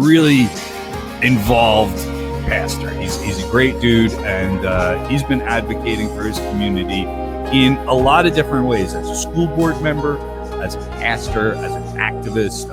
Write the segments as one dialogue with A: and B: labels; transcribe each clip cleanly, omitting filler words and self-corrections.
A: really involved pastor. He's a great dude, and he's been advocating for his community in a lot of different ways, as a school board member, as a pastor, as an activist,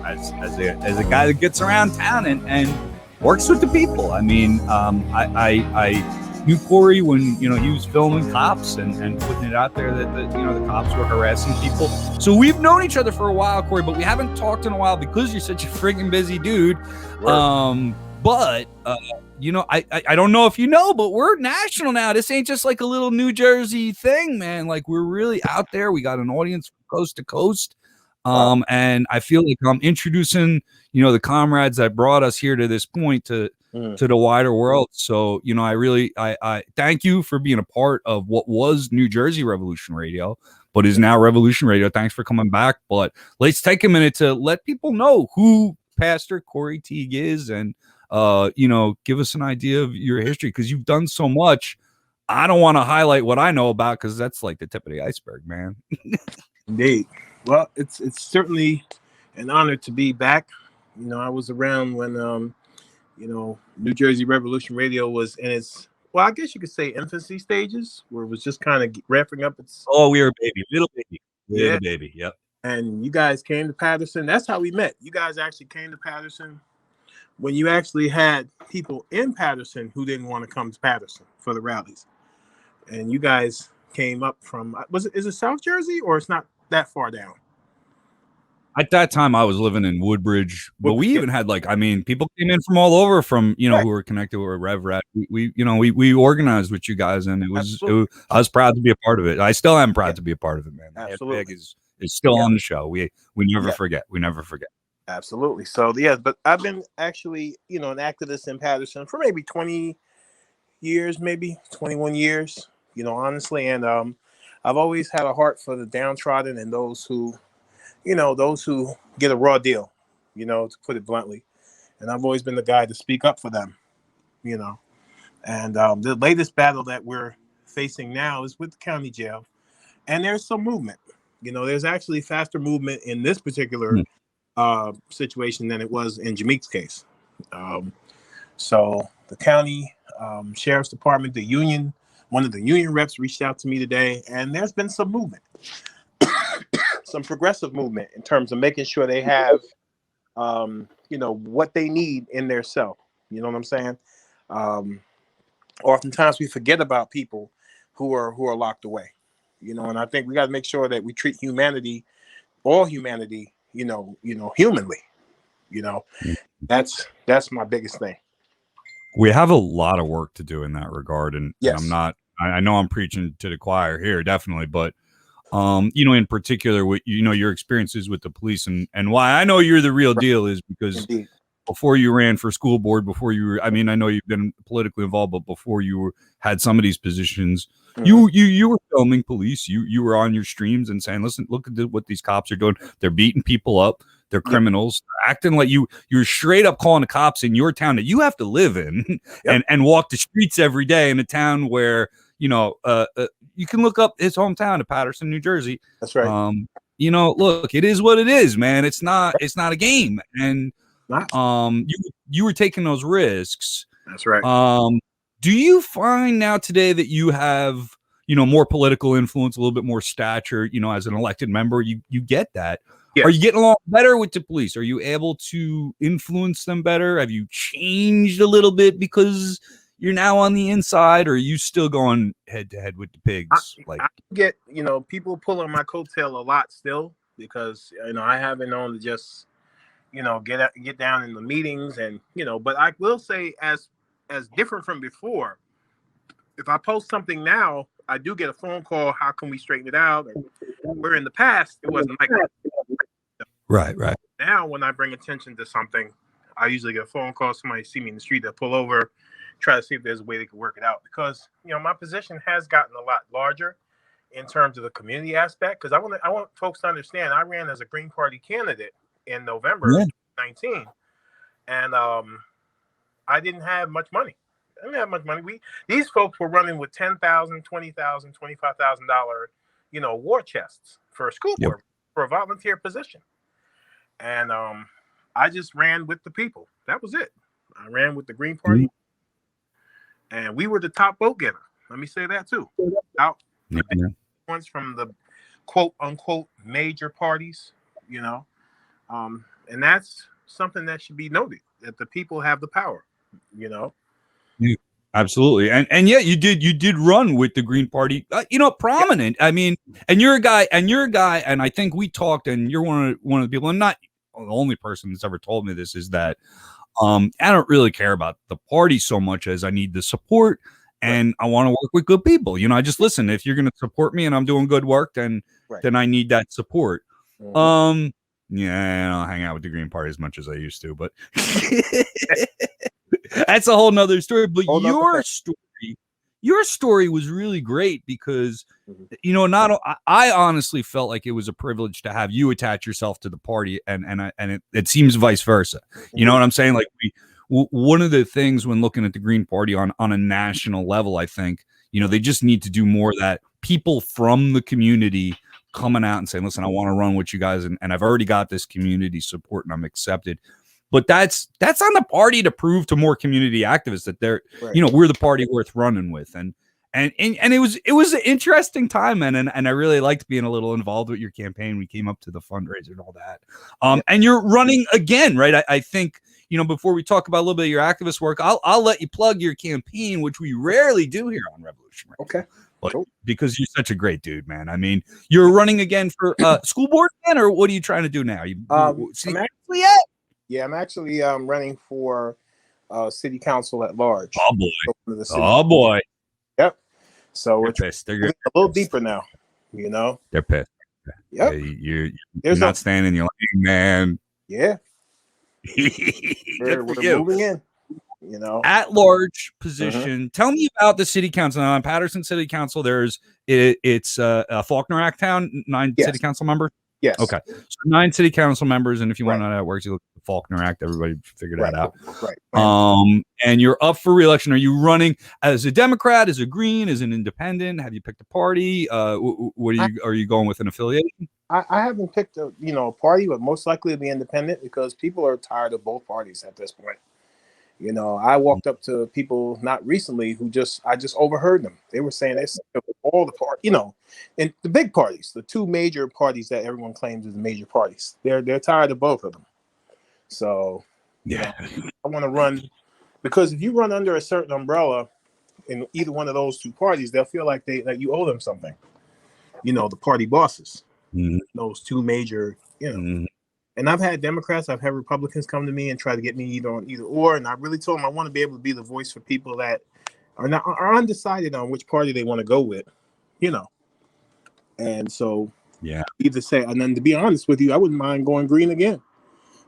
A: as a guy that gets around town and works with the people. I mean, I knew Corey when, he was filming cops and putting it out there that the cops were harassing people. So we've known each other for a while, Corey, but we haven't talked in a while because you're such a freaking busy dude. But I don't know if you know, but we're national now. This ain't just like a little New Jersey thing, man. Like, we're really out there. We got an audience from coast to coast. And I feel like I'm introducing, the comrades that brought us here to this point to the wider world. So, I thank you for being a part of what was New Jersey Revolution Radio, but is now Revolution Radio. Thanks for coming back. But let's take a minute to let people know who Pastor Corey Teague is, and give us an idea of your history, because you've done so much. I don't want to highlight what I know about, because that's like the tip of the iceberg, man.
B: Indeed. Well, it's certainly an honor to be back. I was around when New Jersey Revolution Radio was in its, well, I guess you could say infancy stages, where it was just kind of wrapping up its.
A: Oh, we were a baby, little baby. Yep.
B: And you guys came to Paterson. That's how we met. You guys actually came to Paterson when you actually had people in Paterson who didn't want to come to Paterson for the rallies. And you guys came up from, is it South Jersey, or it's not that far down?
A: At that time, I was living in Woodbridge, but we even had people came in from all over, from who were connected with Rev Rat. We organized with you guys, and I was proud to be a part of it. I still am proud to be a part of it, man.
B: Absolutely,
A: is still on the show. We never forget. We never forget.
B: Absolutely. So but I've been actually an activist in Paterson for maybe 20 years, maybe 21 years. Honestly, and I've always had a heart for the downtrodden and those who get a raw deal, to put it bluntly. And I've always been the guy to speak up for them, And the latest battle that we're facing now is with the county jail. And there's some movement. There's actually faster movement in this particular situation than it was in Jameek's case. So the county sheriff's department, the union, one of the union reps reached out to me today, and there's been some movement. Some progressive movement in terms of making sure they have, what they need in their cell. You know what I'm saying? Oftentimes we forget about people who are locked away, and I think we got to make sure that we treat humanity, all humanity, humanly. That's my biggest thing.
A: We have a lot of work to do in that regard, and
B: yes.
A: I know I'm preaching to the choir here, definitely, but in particular, with your experiences with the police, and why I know you're the real deal is because Indeed. Before you ran for school board, before you were, I know you've been politically involved, but before you had some of these positions, you were filming police. You were on your streams and saying, listen, look at what these cops are doing. They're beating people up. They're criminals. They're acting like you're straight up calling the cops in your town that you have to live in and walk the streets every day in a town where, you can look up his hometown of Paterson, New Jersey.
B: That's right.
A: Look, it is what it is, man. It's not a game. And you were taking those risks.
B: That's right.
A: Do you find now today that you have, more political influence, a little bit more stature, as an elected member, you get that? Yes. Are you getting along better with the police? Are you able to influence them better? Have you changed a little bit because you're now on the inside, or are you still going head to head with the pigs?
B: I get, people pulling my coattail a lot still, because, I haven't known to just, get down in the meetings and, but I will say as different from before, if I post something now, I do get a phone call. How can we straighten it out? And where in the past, it wasn't like that.
A: Right.
B: Now, when I bring attention to something, I usually get a phone call. Somebody see me in the street, they'll pull over, try to see if there's a way they can work it out, because my position has gotten a lot larger in terms of the community aspect, because I want folks to understand I ran as a Green Party candidate in November 2019, and I didn't have much money. These folks were running with $10,000, $20,000, $25,000 war chests for a school board for a volunteer position, and I just ran with the people. That was it. I ran with the Green Party, and we were the top vote getter. Let me say that too. Out the ones from the quote unquote major parties, you know, and that's something that should be noted, that the people have the power, you know.
A: Yeah, absolutely. And yeah, you did run with the Green Party, prominent. I mean, and you're a guy, and I think we talked, and you're one of the people, and not the only person that's ever told me this, is that I don't really care about the party so much as I need the support, and I want to work with good people. I just listen. If you're going to support me and I'm doing good work, then I need that support. Yeah, I don't hang out with the Green Party as much as I used to, but that's a whole nother story. But your story was really great because, I honestly felt like it was a privilege to have you attach yourself to the party, and it seems vice versa. You know what I'm saying? Like one of the things when looking at the Green Party on a national level, I think, they just need to do more of that. People from the community coming out and saying, listen, I want to run with you guys, and I've already got this community support and I'm accepted. But that's on the party to prove to more community activists that they're, we're the party worth running with. And it was an interesting time, man. And I really liked being a little involved with your campaign. We came up to the fundraiser and all that. And you're running again, right? I think, before we talk about a little bit of your activist work, I'll let you plug your campaign, which we rarely do here on Revolution Radio. Okay. But because you're such a great dude, man. I mean, you're running again for school board again, or what are you trying to do now?
B: I'm actually running for city council at large.
A: Oh boy! Oh boy!
B: Yep. So we're pissed. They're a little deeper now.
A: They're pissed. Yep. You're not staying in your lane, man.
B: Yeah. we're moving in.
A: At large position. Tell me about the city council. Now, on Paterson City Council, it's Faulkner Act town, 9 city council members.
B: Yes.
A: Okay. So 9 city council members, and if you want to know how it works, you look at the Faulkner Act. Everybody figured that out.
B: Right.
A: And you're up for re-election. Are you running as a Democrat, as a Green, as an independent? Have you picked a party? What are you going with an affiliation?
B: I haven't picked a party, but most likely to be independent because people are tired of both parties at this point. I walked up to people not recently who I just overheard them. They were saying all the parties, and the big parties, the 2 major parties that everyone claims is the major parties. They're tired of both of them. So I want to run because if you run under a certain umbrella in either one of those 2 parties, they'll feel like you owe them something. The party bosses, those 2 major, And I've had Democrats, I've had Republicans come to me and try to get me either on either or. And I really told them I want to be able to be the voice for people that are undecided on which party they want to go with, And so, either say, and then to be honest with you, I wouldn't mind going Green again,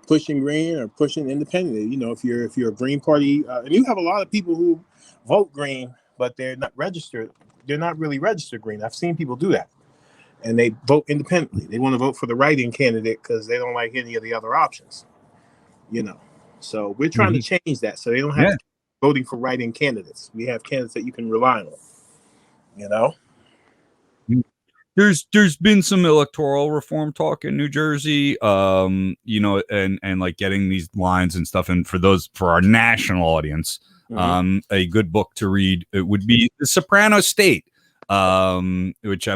B: pushing Green or pushing independent. If you're a Green Party, and you have a lot of people who vote Green, but they're not registered. They're not really registered Green. I've seen people do that. And they vote independently. They want to vote for the write-in candidate because they don't like any of the other options. So we're trying to change that so they don't have to keep voting for write-in candidates. We have candidates that you can rely on.
A: There's been some electoral reform talk in New Jersey, and like getting these lines and stuff. And for our national audience, a good book to read, it would be The Soprano State. Which I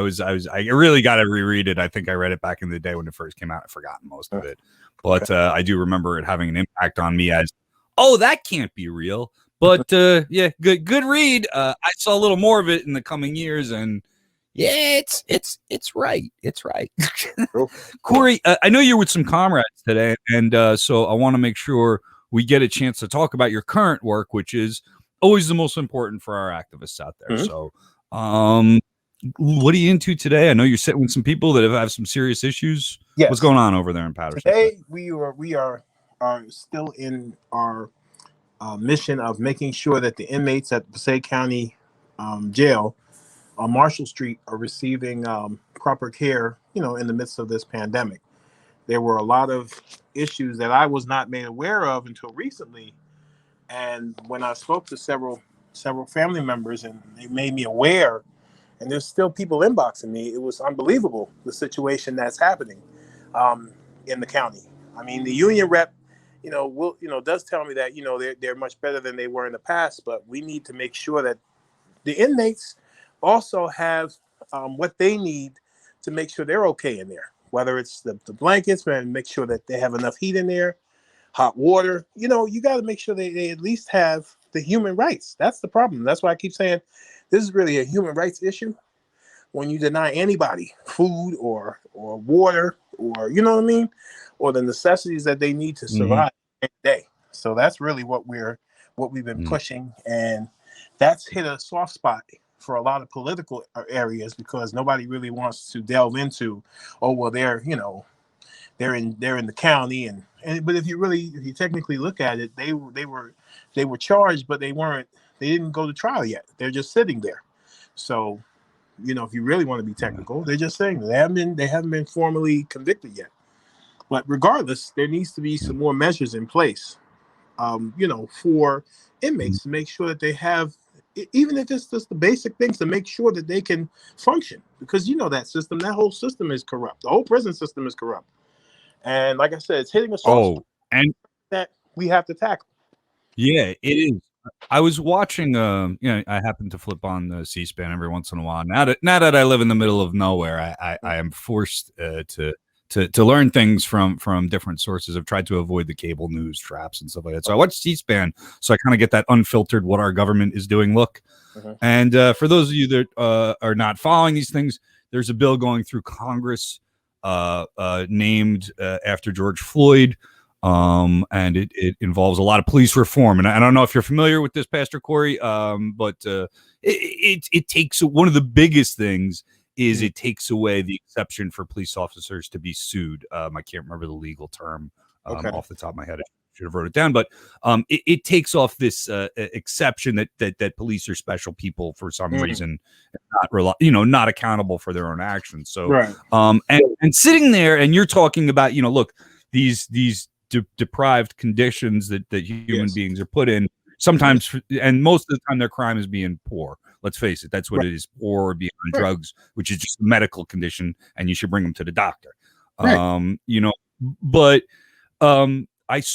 A: really got to reread it. I think I read it back in the day when it first came out. I've forgotten most of it, but I do remember it having an impact on me as, that can't be real. But good read. I saw a little more of it in the coming years, and it's right. It's right. Corey, I know you're with some comrades today, and so I want to make sure we get a chance to talk about your current work, which is always the most important for our activists out there. So. What are you into today? I know you're sitting with some people that have some serious issues.
B: Yes.
A: What's going on over there in Paterson?
B: Today we are still in our mission of making sure that the inmates at Passaic County jail on Marshall Street are receiving proper care, in the midst of this pandemic. There were a lot of issues that I was not made aware of until recently. And when I spoke to several family members and they made me aware, and there's still people inboxing me. It was unbelievable, the situation that's happening in the county. I mean, the union rep does tell me that, they're much better than they were in the past, but we need to make sure that the inmates also have what they need to make sure they're okay in there, whether it's the blankets, and make sure that they have enough heat in there, hot water. You got to make sure they at least have the human rights. That's the problem. That's why I keep saying this is really a human rights issue. When you deny anybody food or water, or you know what I mean, or the necessities that they need to survive every day. So that's really what we've been pushing, and that's hit a soft spot for a lot of political areas, because nobody really wants to delve into, oh well, they're in the county, and but if you technically look at it, they were charged, but they didn't go to trial yet. They're just sitting there. So if you really want to be technical, they're just saying they haven't been formally convicted yet. But regardless, there needs to be some more measures in place, for inmates to make sure that they have, even if it's just the basic things, to make sure that they can function, because that whole system is corrupt. The whole prison system is corrupt, and like I said, it's hitting a soft spot
A: and
B: that we have to tackle.
A: Yeah, it is. I was watching. I happen to flip on the C-SPAN every once in a while. Now that I live in the middle of nowhere, I am forced to learn things from different sources. I've tried to avoid the cable news traps and stuff like that. So I watch C-SPAN, so I kind of get that unfiltered what our government is doing look. And for those of you that are not following these things, there's a bill going through Congress named after George Floyd. And it involves a lot of police reform, and I don't know if you're familiar with this, Pastor Corey, but it takes, one of the biggest things is it takes away the exception for police officers to be sued. I can't remember the legal term off the top of my head. I should have wrote it down, but it takes off this exception that police are special people for some reason, not accountable for their own actions. So,
B: right.
A: And sitting there, and you're talking about, look, these deprived conditions that human beings are put in sometimes, and most of the time their crime is being poor. Let's face it, that's what it is, poor or being on drugs, which is just a medical condition, and you should bring them to the doctor. But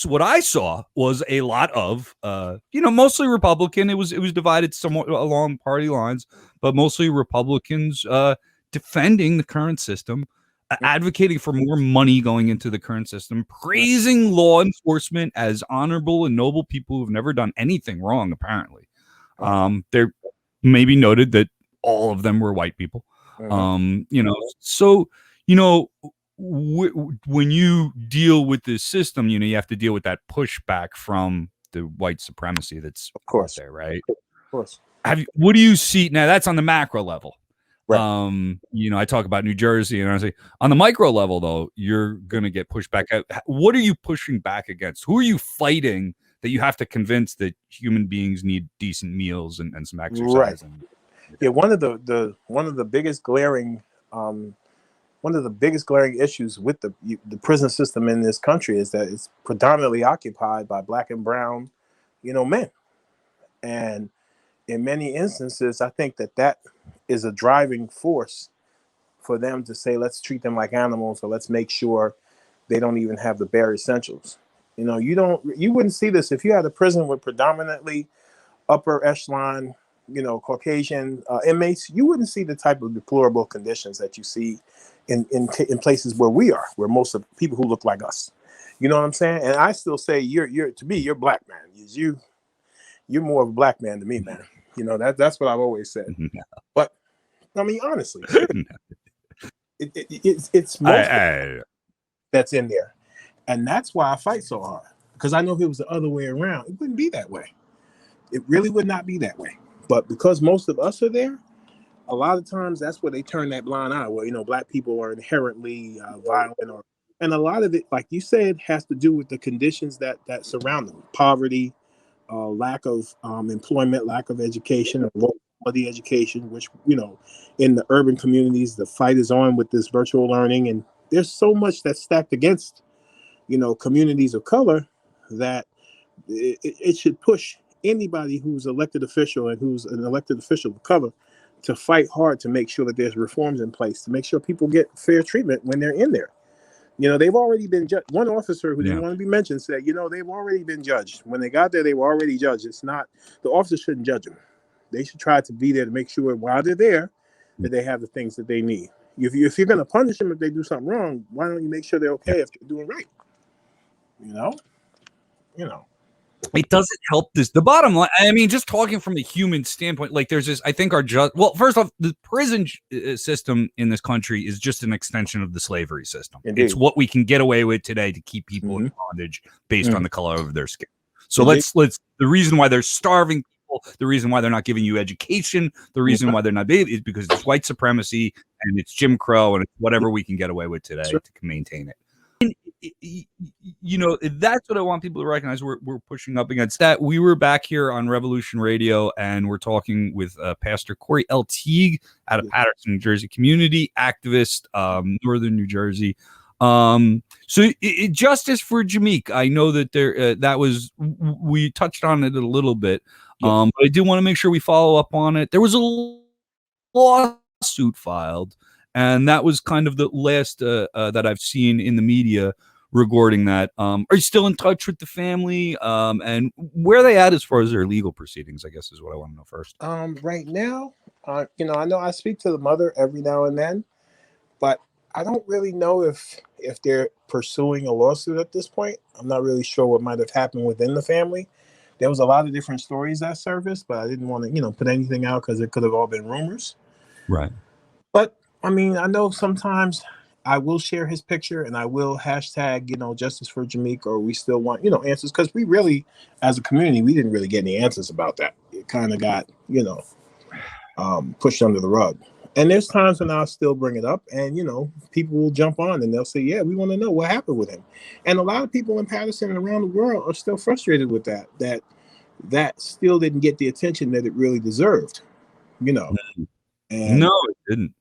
A: what I saw was a lot of mostly Republican. It was divided somewhat along party lines, but mostly Republicans defending the current system, advocating for more money going into the current system, praising law enforcement as honorable and noble people who've never done anything wrong, apparently. They're maybe noted that all of them were white people. So, when you deal with this system, you have to deal with that pushback from the white supremacy that's out there, right?
B: Of course.
A: What do you see? Now, that's on the macro level.
B: Right.
A: I talk about New Jersey, and I say on the micro level, though, you're going to get pushed back. What are you pushing back against? Who are you fighting that you have to convince that human beings need decent meals and some exercise?
B: Right. One of the biggest glaring issues with the prison system in this country is that it's predominantly occupied by Black and brown, men, and in many instances, I think that is a driving force for them to say, let's treat them like animals, or let's make sure they don't even have the bare essentials. You wouldn't see this if you had a prison with predominantly upper echelon, Caucasian inmates. You wouldn't see the type of deplorable conditions that you see in places where we are, where most of the people who look like us. You know what I'm saying? And I still say you're Black, man. You're more of a Black man than me, man. That's what I've always said. But I mean, honestly, it's most that's in there, and that's why I fight so hard, because I know if it was the other way around, it wouldn't be that way. It really would not be that way. But because most of us are there, a lot of times that's where they turn that blind eye. Where Black people are inherently violent, and a lot of it, like you said, has to do with the conditions that surround them: poverty, lack of employment, lack of education, or low quality education, which, in the urban communities, the fight is on with this virtual learning. And there's so much that's stacked against, communities of color, that it should push anybody who's elected official and who's an elected official of color to fight hard to make sure that there's reforms in place, to make sure people get fair treatment when they're in there. You know, they've already been judged. One officer who didn't
A: Yeah.
B: want to be mentioned said, you know, they've already been judged. When they got there, they were already judged. It's not, the officer shouldn't judge them. They should try to be there to make sure while they're there that they have the things that they need. If you're going to punish them if they do something wrong, why don't you make sure they're okay if they're doing right? You know.
A: It doesn't help this. The bottom line, I mean, just talking from a human standpoint, like there's this, I think well, first off, the prison system in this country is just an extension of the slavery system.
B: Indeed.
A: It's what we can get away with today to keep people in bondage based on the color of their skin. So let's the reason why they're starving people, the reason why they're not giving you education, the reason why they're not baby is because it's white supremacy and it's Jim Crow and it's whatever we can get away with today to maintain it. You know, that's what I want people to recognize. We're pushing up against that. We were back here on Revolution Radio and we're talking with Pastor Corey Teague out of Paterson, New Jersey, community activist, Northern New Jersey. So justice for Jameek. I know that that was, we touched on it a little bit. But I do want to make sure we follow up on it. There was a lawsuit filed. And that was kind of the last that I've seen in the media regarding that. Are you still in touch with the family? And where are they at as far as their legal proceedings, I guess is what I want to know first.
B: Right now, you know I speak to the mother every now and then, but I don't really know if they're pursuing a lawsuit at this point. I'm not really sure what might have happened within the family. There was a lot of different stories that surfaced, but I didn't want to, put anything out because it could have all been rumors.
A: Right.
B: But I mean, I know sometimes I will share his picture and I will hashtag, justice for Jameek, or we still want, answers. Because we really, as a community, we didn't really get any answers about that. It kind of got, pushed under the rug. And there's times when I'll still bring it up and, people will jump on and they'll say, yeah, we want to know what happened with him. And a lot of people in Paterson and around the world are still frustrated with that still didn't get the attention that it really deserved, And
A: no, it didn't.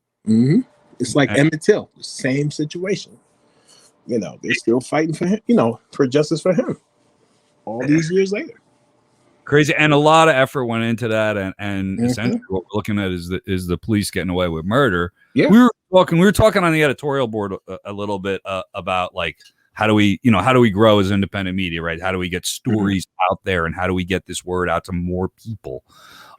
B: It's like Emmett Till, same situation. They're still fighting for him, for justice for him all these years later.
A: Crazy. And a lot of effort went into that. And essentially what we're looking at is the police getting away with murder.
B: Yeah.
A: We were talking on the editorial board a little bit about like, how do we grow as independent media, right? How do we get stories out there and how do we get this word out to more people?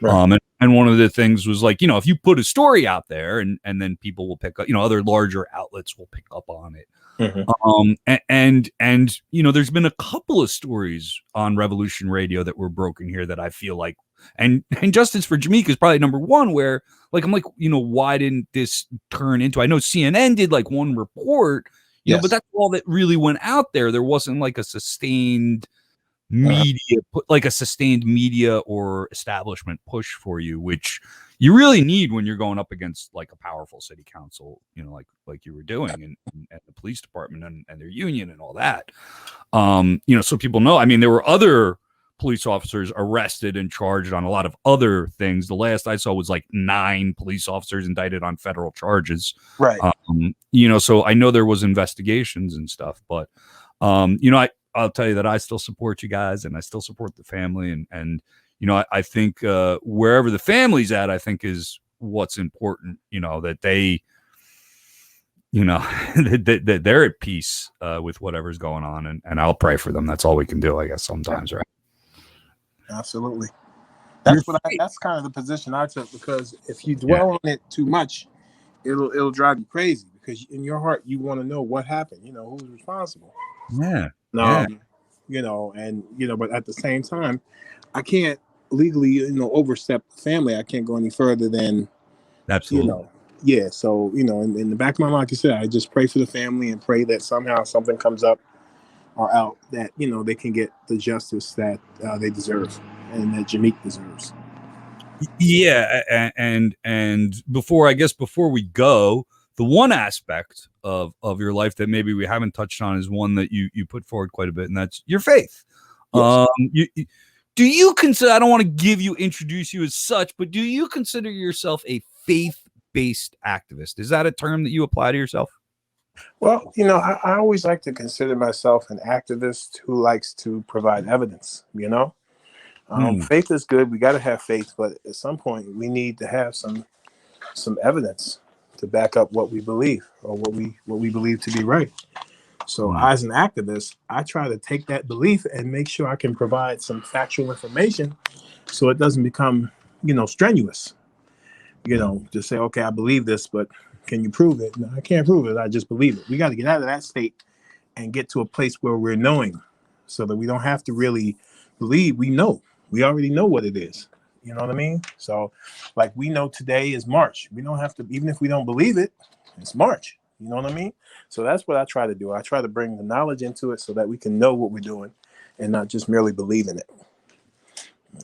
A: Right. And one of the things was like, if you put a story out there and then people will pick up, other larger outlets will pick up on it. And there's been a couple of stories on Revolution Radio that were broken here that I feel like, and justice for Jameek is probably number one where like, I'm like, why didn't this turn into, I know CNN did like one report, but that's all that really went out there. There wasn't like a sustained media, like a sustained media or establishment push for you, which you really need when you're going up against like a powerful city council, like you were doing and the police department and their union and all that. So people know, I mean, there were other police officers arrested and charged on a lot of other things. The last I saw was like 9 police officers indicted on federal charges. Right. So I know there was investigations and stuff, but, I'll tell you that I still support you guys and I still support the family. And I think wherever the family's at, I think is what's important, that they, that they're at peace with whatever's going on. And I'll pray for them. That's all we can do, I guess, sometimes, right?
B: Absolutely. That's kind of the position I took, because if you dwell on it too much, it'll drive you crazy, because in your heart, you want to know what happened, who's responsible.
A: Yeah.
B: But at the same time, I can't legally, overstep the family. I can't go any further than,
A: absolutely.
B: So, in the back of my mind, like you said, I just pray for the family and pray that somehow something comes up or out that, they can get the justice that they deserve and that Jameek deserves.
A: Yeah. And before we go, the one aspect of your life that maybe we haven't touched on is one that you put forward quite a bit, and that's your faith. Yes. Do you consider, I don't want to introduce you as such, but do you consider yourself a faith-based activist? Is that a term that you apply to yourself?
B: Well, I always like to consider myself an activist who likes to provide evidence, Faith is good. We got to have faith, but at some point we need to have some evidence to back up what we believe, or what we believe to be right. So as an activist, I try to take that belief and make sure I can provide some factual information so it doesn't become, strenuous. Just say, okay, I believe this, but can you prove it? No, I can't prove it. I just believe it. We got to get out of that state and get to a place where we're knowing, so that we don't have to really believe. We already know what it is. You know what I mean? So like, we know today is March. We don't have to, even if we don't believe it, it's March. You know what I mean? So that's what I try to do. I try to bring the knowledge into it so that we can know what we're doing and not just merely believe in it.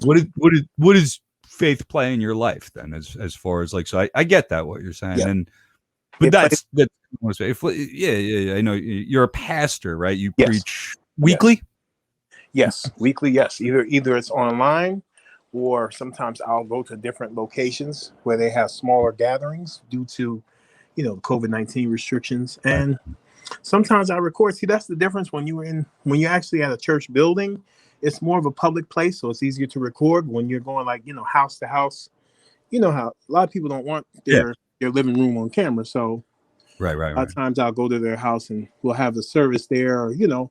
A: What is faith play in your life then, as far as like, so I get that, what you're saying. But that's I know you're a pastor, right? You preach weekly?
B: Yes, weekly. Yes. Either it's online, or sometimes I'll go to different locations where they have smaller gatherings due to, COVID-19 restrictions. And sometimes I record. See, that's the difference when you're actually at a church building. It's more of a public place, so it's easier to record. When you're going like, house to house, how a lot of people don't want their living room on camera. So
A: right.
B: A lot of times I'll go to their house and we'll have the service there, and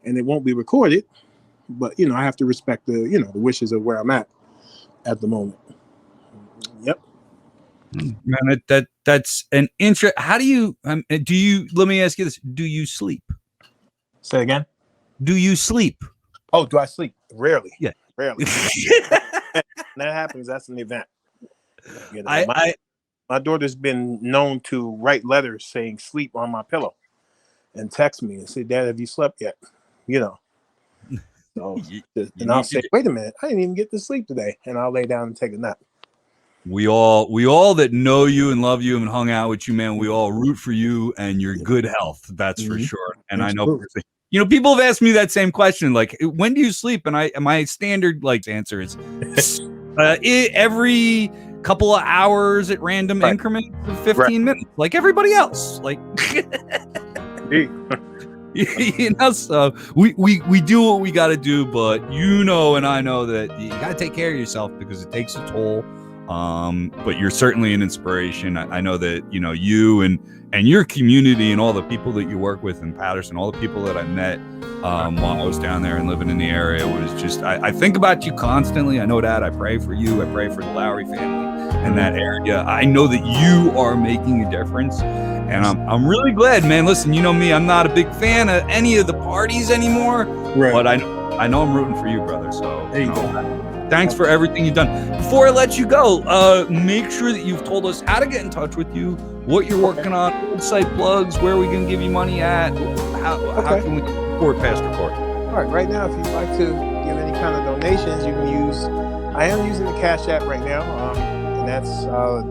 B: it won't be recorded. But, I have to respect the wishes of where I'm at the moment. Yep.
A: Man, that's an interest. How do you, let me ask you this. Do you sleep?
B: Say again?
A: Do you sleep?
B: Oh, do I sleep? Rarely.
A: Yeah.
B: Rarely. That happens. That's an event. My daughter's been known to write letters saying sleep on my pillow and text me and say, Dad, have you slept yet? So, and I'll say, wait a minute, I didn't even get to sleep today. And I'll lay down and take a nap.
A: We all that know you and love you and hung out with you, man, we all root for you and your good health. That's for sure. And absolutely. I know, people have asked me that same question, like, when do you sleep? And my standard answer is every couple of hours at random increments of 15 minutes, like everybody else. Like, so we do what we got to do, but and I know that you got to take care of yourself because it takes a toll. But you're certainly an inspiration. I know that you and your community and all the people that you work with in Paterson, all the people that I met while I was down there and living in the area, was just I think about you constantly. I know that. I pray for you. I pray for the Lowery family and that area. I know that you are making a difference, and I'm really glad, man. Listen, you know me, I'm not a big fan of any of the parties anymore, but I know I'm rooting for you, brother. So
B: there you go.
A: Thanks for everything you've done. Before I let you go, make sure that you've told us how to get in touch with you, what you're working on, website plugs, where we can give you money at, how can we support Pastor Corey?
B: All right, right now, if you'd like to give any kind of donations, you can I am using the Cash App right now, and that's $,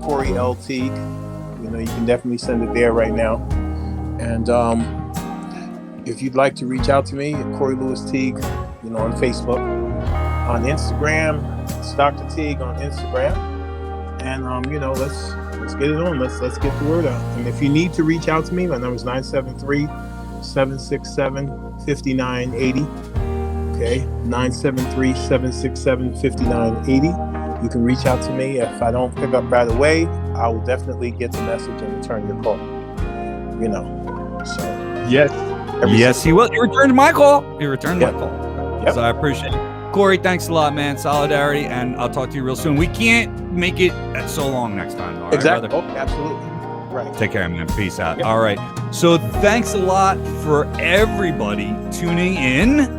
B: Corey L. Teague. You can definitely send it there right now. And if you'd like to reach out to me, Corey Lewis Teague, on Facebook, on Instagram, it's Dr. Teague on Instagram, and let's get it on. Let's get the word out. And if you need to reach out to me, my number is 973-767-5980. Okay, 973-767-5980. You can reach out to me. If I don't pick up right away, I will definitely get the message and return your call. So
A: yes, he will. He returned my call. My call.
B: Yep.
A: So I appreciate it. Corey, thanks a lot, man. Solidarity, and I'll talk to you real soon. We can't make it so long next time, though.
B: Exactly.
A: Right,
B: absolutely. Right.
A: Take care, man. Peace out. Yep. All right. So thanks a lot for everybody tuning in.